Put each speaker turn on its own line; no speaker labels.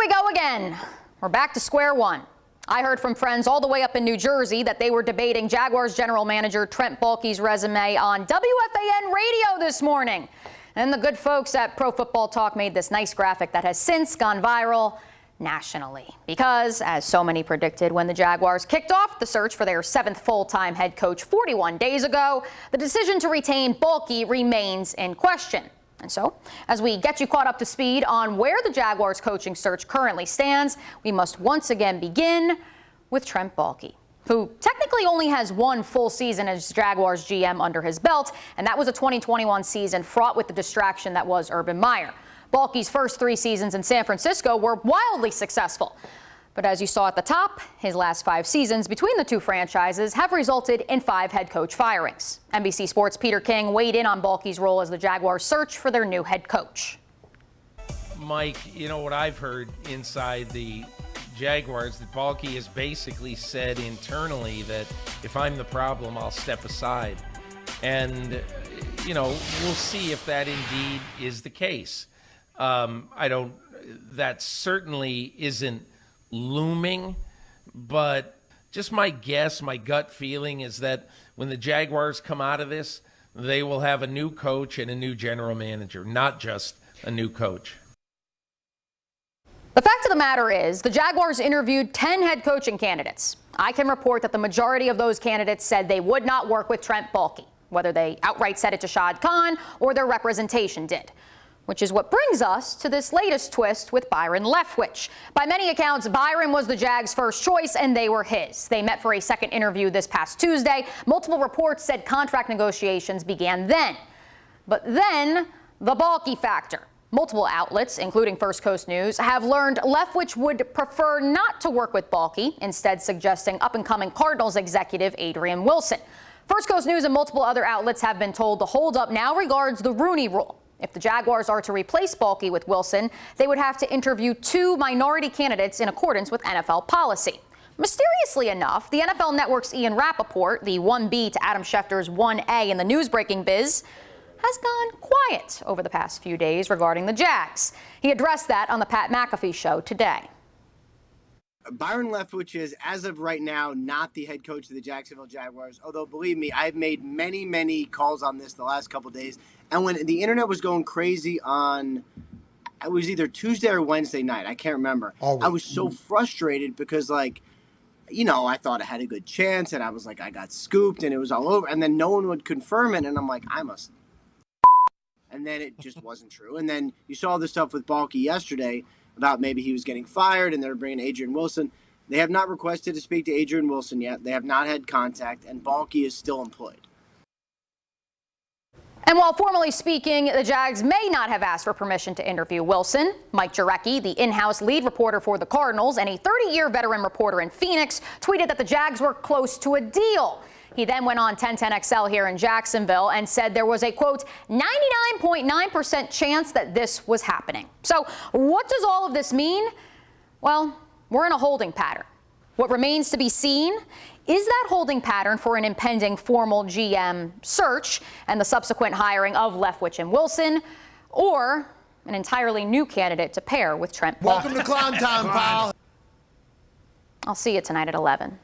we go again. We're back to square one. I heard from friends all the way up in New Jersey that they were debating Jaguars general manager Trent Baalke's resume on WFAN radio this morning. And the good folks at Pro Football Talk made this nice graphic that has since gone viral nationally. Because, as so many predicted when the Jaguars kicked off the search for their 7th full-time head coach 41 days ago, the decision to retain Baalke remains in question. And so, as we get you caught up to speed on where the Jaguars coaching search currently stands, we must once again begin with Trent Baalke, who technically only has one full season as Jaguars GM under his belt, and that was a 2021 season fraught with the distraction that was Urban Meyer. Baalke's first 3 seasons in San Francisco were wildly successful. But as you saw at the top, his last 5 seasons between the two franchises have resulted in 5 head coach firings. NBC Sports' Peter King weighed in on Baalke's role as the Jaguars search for their new head coach.
Mike, you know what I've heard inside the Jaguars, that Baalke has basically said internally that if I'm the problem, I'll step aside. And, you know, we'll see if that indeed is the case. That certainly isn't looming, but just my guess, my gut feeling is that when the Jaguars come out of this, they will have a new coach and a new general manager, not just a new coach.
The fact of the matter is, the Jaguars interviewed 10 head coaching candidates. I can report that the majority of those candidates said they would not work with Trent Baalke, whether they outright said it to Shad Khan or their representation did. Which is what brings us to this latest twist with Byron Leftwich. By many accounts, Byron was the Jags' first choice, and they were his. They met for a second interview this past Tuesday. Multiple reports said contract negotiations began then. But then, the Baalke factor. Multiple outlets, including First Coast News, have learned Leftwich would prefer not to work with Baalke, instead suggesting up-and-coming Cardinals executive Adrian Wilson. First Coast News and multiple other outlets have been told the holdup now regards the Rooney Rule. If the Jaguars are to replace Baalke with Wilson, they would have to interview 2 minority candidates in accordance with NFL policy. Mysteriously enough, the NFL Network's Ian Rappaport, the 1B to Adam Schefter's 1A in the news-breaking biz, has gone quiet over the past few days regarding the Jags. He addressed that on the Pat McAfee show today.
Byron Leftwich is, as of right now, not the head coach of the Jacksonville Jaguars. Although, believe me, I've made many calls on this the last couple of days. And when the internet was going crazy on, it was either Tuesday or Wednesday night, I can't remember. I was so frustrated because, like, you know, I thought I had a good chance, and I was like, I got scooped, and it was all over. And then no one would confirm it, and I'm like, I must. And then it just wasn't true. And then you saw the stuff with Baalke yesterday about maybe he was getting fired and they were bringing Adrian Wilson. They have not requested to speak to Adrian Wilson yet. They have not had contact, and Baalke is still employed.
And while formally speaking, the Jags may not have asked for permission to interview Wilson, Mike Jurecki, the in-house lead reporter for the Cardinals and a 30-year veteran reporter in Phoenix, tweeted that the Jags were close to a deal. He then went on 1010XL here in Jacksonville and said there was a, quote, 99.9% chance that this was happening. So what does all of this mean? Well, we're in a holding pattern. What remains to be seen is that holding pattern for an impending formal GM search and the subsequent hiring of Leftwich and Wilson, or an entirely new candidate to pair with Trent Baalke.
Welcome to Clown Time, pal.
I'll see you tonight at 11.